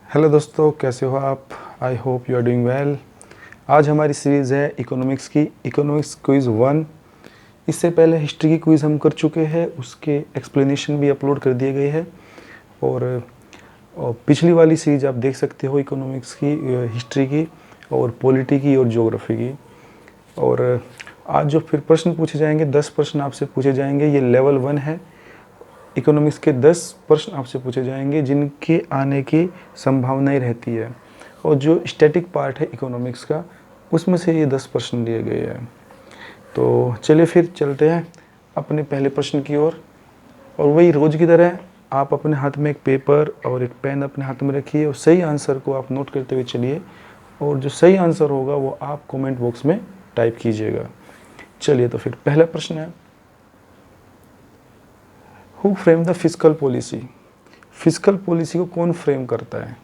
Hello दोस्तों, कैसे हो आप? I hope you are doing well. आज हमारी सीरीज़ है इकोनॉमिक्स की, इकोनॉमिक्स क्विज़ 1। इससे पहले हिस्ट्री की क्विज़ हम कर चुके हैं, उसके एक्सप्लेनेशन भी अपलोड कर दिए गए हैं। और पिछली वाली सीरीज आप देख सकते हो इकोनॉमिक्स की, हिस्ट्री की और पॉलिटी की और ज्योग्राफी की। और आज जो फिर प्रश्न पूछे जाएंगे, 10 प्रश्न आपसे पूछे जाएंगे। ये लेवल 1 है। इकोनॉमिक्स के 10 प्रश्न आपसे पूछे जाएंगे जिनके आने की संभावनाएं रहती है। और जो स्टैटिक पार्ट है इकोनॉमिक्स का, उसमें से ये 10 प्रश्न लिए गए हैं। तो चलिए फिर चलते हैं अपने पहले प्रश्न की ओर। और वही रोज़ की तरह आप अपने हाथ में एक पेपर और एक पेन अपने हाथ में रखिए और सही आंसर को आप नोट करते हुए चलिए। और जो सही आंसर होगा वो आप कमेंट बॉक्स में टाइप कीजिएगा। चलिए, तो फिर पहला प्रश्न है, who frame the physical policy? Physical policy को कौन फ्रेम करता है?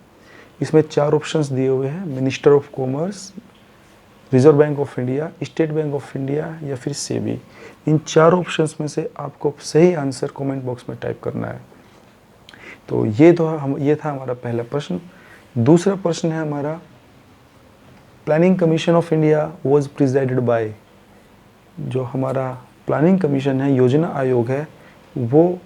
इसमें 4 ऑप्शंस दिए हुए हैं, minister of commerce, reserve bank of India, state bank of India या फिर सेबी। इन 4 ऑप्शंस में से आपको सही आंसर कमेंट बॉक्स में टाइप करना है। तो ये था हमारा पहला प्रश्न। दूसरा प्रश्न है हमारा, planning commission of India was presided by. जो हमारा प्लानिंग कमीशन है, योजना आयोग है, वो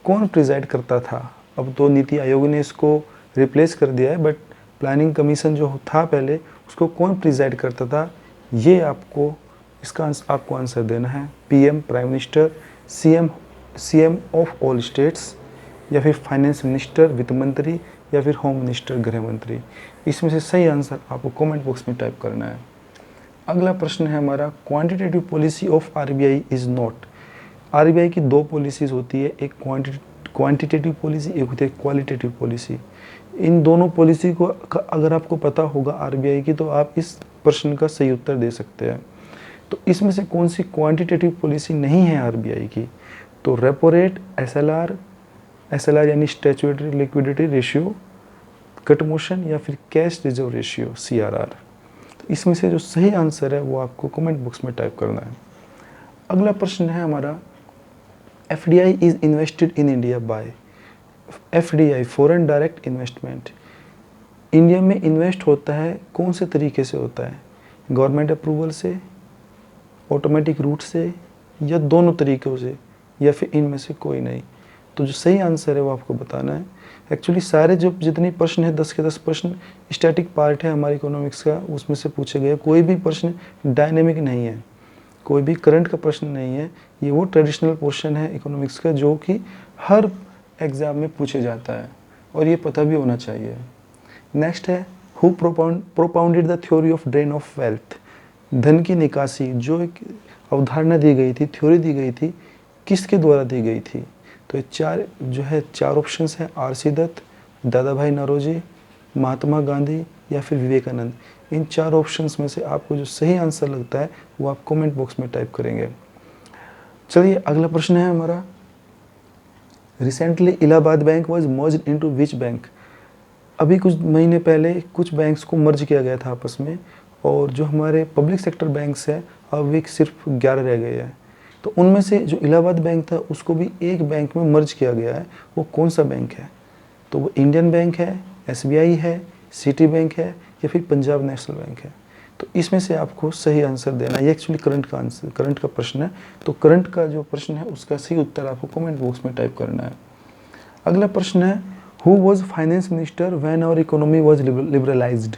कौन प्रिजाइड करता था? अब तो नीति आयोग ने इसको रिप्लेस कर दिया है, बट प्लानिंग कमीशन जो था पहले, उसको कौन प्रिजाइड करता था? ये आपको आंसर देना है। PM, prime minister, CM of all states, या फिर फाइनेंस मिनिस्टर, वित्त मंत्री, या फिर होम मिनिस्टर, गृह मंत्री। इसमें से सही आंसर आपको कमेंट बॉक्स में टाइप करना है। अगला प्रश्न है हमारा, quantitative policy of RBI is not. RBI की 2 पॉलिसीज़ होती है, एक क्वांटिटेटिव पॉलिसी, एक होती है क्वालिटेटिव पॉलिसी। इन दोनों पॉलिसी को अगर आपको पता होगा आरबीआई की, तो आप इस प्रश्न का सही उत्तर दे सकते हैं। तो इसमें से कौन सी क्वांटिटेटिव पॉलिसी नहीं है आरबीआई की? तो रेपो रेट, एसएलआर यानी statutory liquidity ratio, cut motion, या फिर कैश रिजर्व रेशियो, सीआरआर। तो इसमें से जो सही आंसर है वो आपको कमेंट बॉक्स में टाइप करना है। अगला प्रश्न है हमारा, FDI is invested in India by. FDI, foreign direct investment, India में इन्वेस्ट होता है कौन से तरीके से होता है? गवर्नमेंट अप्रूवल से, ऑटोमेटिक रूट से, या दोनों तरीक़ों से, या फिर इनमें से कोई नहीं? तो जो सही आंसर है वो आपको बताना है। एक्चुअली सारे जो जितने प्रश्न है, 10 के 10 प्रश्न स्टैटिक पार्ट है हमारे इकोनॉमिक्स का, उसमें से पूछे गए। कोई भी प्रश्न डायनेमिक नहीं है, कोई भी करंट का प्रश्न नहीं है। ये वो ट्रेडिशनल क्वेश्चन है इकोनॉमिक्स का जो कि हर एग्ज़ाम में पूछे जाता है और ये पता भी होना चाहिए। नेक्स्ट है, who propounded the theory of drain of wealth. धन की निकासी, जो एक अवधारणा दी गई थी, थ्योरी दी गई थी, किसके द्वारा दी गई थी? तो ये 4 ऑप्शंस हैं, आर.सी. दत्त, दादा भाई नौरोजी, महात्मा गांधी, या फिर विवेकानंद। इन 4 ऑप्शंस में से आपको जो सही आंसर लगता है वो आप कमेंट बॉक्स में टाइप करेंगे। चलिए, अगला प्रश्न है हमारा, recently Allahabad bank was merged into which bank. अभी कुछ महीने पहले कुछ बैंक्स को मर्ज किया गया था आपस में, और जो हमारे पब्लिक सेक्टर बैंक्स हैं अब वे सिर्फ 11 रह गए हैं। तो उनमें से जो इलाहाबाद बैंक था उसको भी एक बैंक में मर्ज किया गया है। वो कौन सा बैंक है? तो वो इंडियन बैंक है, एसबीआई है, सिटी बैंक है, या फिर पंजाब नेशनल बैंक है? तो इसमें से आपको सही आंसर देना है। ये एक्चुअली करंट का प्रश्न है। तो करंट का जो प्रश्न है उसका सही उत्तर आपको कमेंट बॉक्स में टाइप करना है। अगला प्रश्न है, who was finance minister when our economy was liberalised.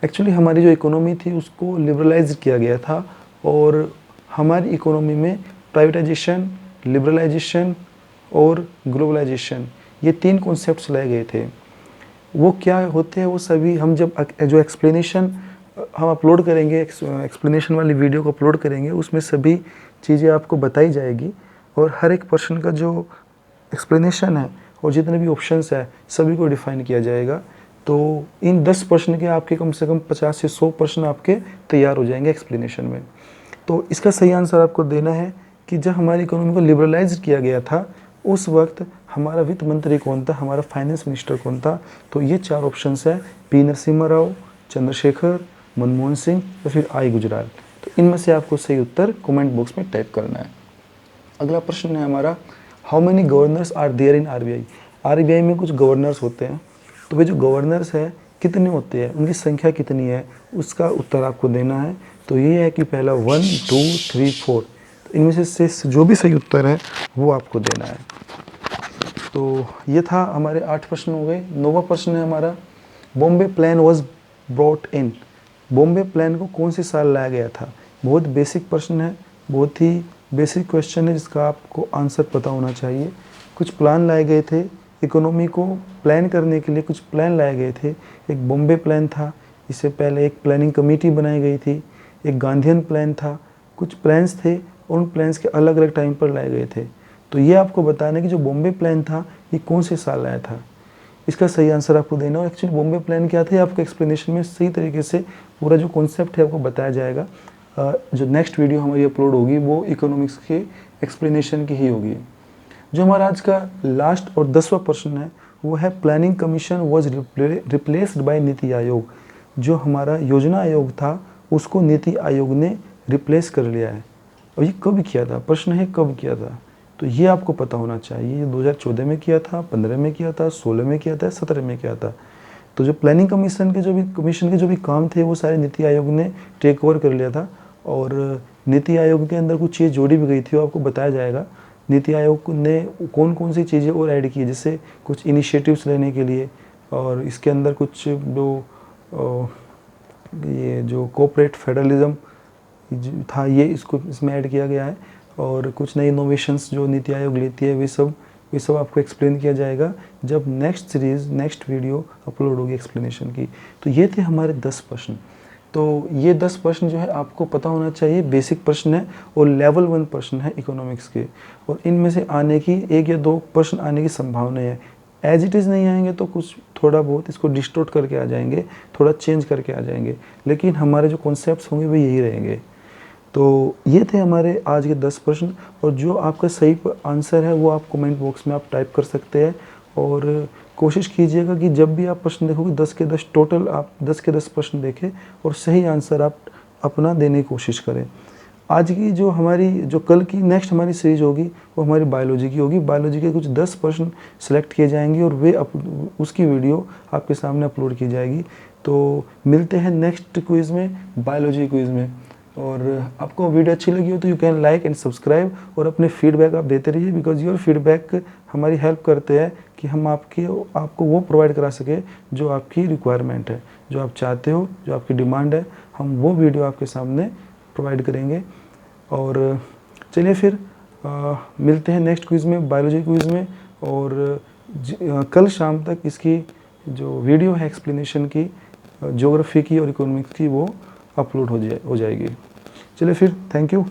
Actually हमारी जो इकोनॉमी थी उसको लिबरलाइज किया गया था, और हमारी इकोनॉमी में प्राइवेटाइजेशन, लिबरलाइजेशन और ग्लोबलाइजेशन, ये 3 कॉन्सेप्ट्स लाए गए थे। वो क्या होते हैं वो सभी हम जब जो एक्सप्लेनेशन हम अपलोड करेंगे, एक्सप्लेनेशन वाली वीडियो को अपलोड करेंगे, उसमें सभी चीज़ें आपको बताई जाएगी और हर एक प्रश्न का जो एक्सप्लेनेशन है और जितने भी ऑप्शंस है सभी को डिफाइन किया जाएगा। तो इन 10 प्रश्न के आपके कम से कम 50 से 100 प्रश्न आपके तैयार हो जाएंगे एक्सप्लेनेशन में। तो इसका सही आंसर आपको देना है कि जब हमारी इकोनॉमी को लिबरलाइज किया गया था उस वक्त हमारा वित्त मंत्री कौन था, हमारा फाइनेंस मिनिस्टर कौन था? तो ये 4 ऑप्शंस है, पी नरसिम्हा राव, चंद्रशेखर, मनमोहन सिंह, या फिर आई गुजराल। तो इनमें से आपको सही उत्तर कमेंट बॉक्स में टाइप करना है। अगला प्रश्न है हमारा, how many governors are there in RBI. RBI में कुछ गवर्नर्स होते हैं, तो वे जो गवर्नर्स है कितने होते हैं, उनकी संख्या कितनी है, उसका उत्तर आपको देना है। तो ये है कि पहला 1 2 3 4, तो इनमें से जो भी सही उत्तर है वो आपको देना है। तो ये था हमारे 8 प्रश्न हो गए। 9वां प्रश्न है हमारा, Bombay plan was brought in. Bombay plan को कौन से साल लाया गया था। बहुत बेसिक प्रश्न है, बहुत ही बेसिक क्वेश्चन है जिसका आपको आंसर पता होना चाहिए। कुछ प्लान लाए गए थे इकोनॉमी को प्लान करने के लिए, कुछ प्लान लाए गए थे। एक बॉम्बे प्लान था, इससे पहले एक प्लानिंग कमेटी बनाई गई थी, एक गांधीयन प्लान था, कुछ प्लान्स थे, उन प्लान्स के अलग अलग टाइम पर लाए गए थे। तो ये आपको बताना है कि जो बॉम्बे प्लान था ये कौन से साल आया था, इसका सही आंसर आपको देना हो। एक्चुअली बॉम्बे प्लान क्या था, आपको एक्सप्लेनेशन में सही तरीके से पूरा जो कॉन्सेप्ट है आपको बताया जाएगा। जो नेक्स्ट वीडियो हमारी अपलोड होगी वो इकोनॉमिक्स के एक्सप्लेनेशन की ही होगी। जो हमारा आज का लास्ट और 10वां प्रश्न है वो है, planning commission was replaced by NITI Aayog. जो हमारा योजना आयोग था उसको नीति आयोग ने रिप्लेस कर लिया है। और ये कब किया था, प्रश्न है कब किया था, तो ये आपको पता होना चाहिए। ये 2014 में किया था, 15 में किया था, 16 में किया था, 17 में किया था। तो जो प्लानिंग कमीशन के जो भी काम थे वो सारे नीति आयोग ने टेक ओवर कर लिया था। और नीति आयोग के अंदर कुछ चीज़ जोड़ी भी गई थी, वो आपको बताया जाएगा। नीति आयोग ने कौन कौन सी चीज़ें और ऐड की, जैसे कुछ इनिशिएटिव्स लेने के लिए, और इसके अंदर कुछ ये जो कोऑपरेट फेडरलिज्म था ये इसमें ऐड किया गया है। और कुछ नई इनोवेशंस जो नीति आयोग लेती है वे सब आपको एक्सप्लेन किया जाएगा जब नेक्स्ट वीडियो अपलोड होगी एक्सप्लेनेशन की। तो ये थे हमारे 10 प्रश्न। तो ये 10 प्रश्न जो है आपको पता होना चाहिए, बेसिक प्रश्न है और लेवल 1 प्रश्न है इकोनॉमिक्स के। और इनमें से आने की 1 या 2 प्रश्न आने की संभावना है। एज इट इज़ नहीं आएंगे तो कुछ थोड़ा बहुत इसको डिस्टोर्ट करके आ जाएंगे, थोड़ा चेंज करके आ जाएंगे, लेकिन हमारे जो कॉन्सेप्ट्स होंगे वो यही रहेंगे। तो ये थे हमारे आज के 10 प्रश्न। और जो आपका सही आंसर है वो आप कमेंट बॉक्स में आप टाइप कर सकते हैं। और कोशिश कीजिएगा कि जब भी आप प्रश्न देखोगे 10 के 10 टोटल आप 10 के 10 प्रश्न देखें और सही आंसर आप अपना देने की कोशिश करें। आज की जो कल की नेक्स्ट हमारी सीरीज होगी वो हमारी बायोलॉजी की होगी। बायोलॉजी के कुछ 10 प्रश्न सेलेक्ट किए जाएंगे और उसकी वीडियो आपके सामने अपलोड की जाएगी। तो मिलते हैं नेक्स्ट क्विज़ में, बायोलॉजी क्विज़ में। और आपको वीडियो अच्छी लगी हो तो you can like and subscribe, और अपने फीडबैक आप देते रहिए, बिकॉज योर फीडबैक हमारी हेल्प करते हैं कि हम आपको वो प्रोवाइड करा सके जो आपकी रिक्वायरमेंट है, जो आप चाहते हो, जो आपकी डिमांड है, हम वो वीडियो आपके सामने प्रोवाइड करेंगे। और चलिए फिर मिलते हैं नेक्स्ट क्विज़ में, बायोलॉजी क्विज़ में। और कल शाम तक इसकी जो वीडियो है एक्सप्लेनेशन की, ज्योग्राफी की और इकोनॉमिक्स की, वो अपलोड हो जाएगी। चलिए फिर, थैंक यू।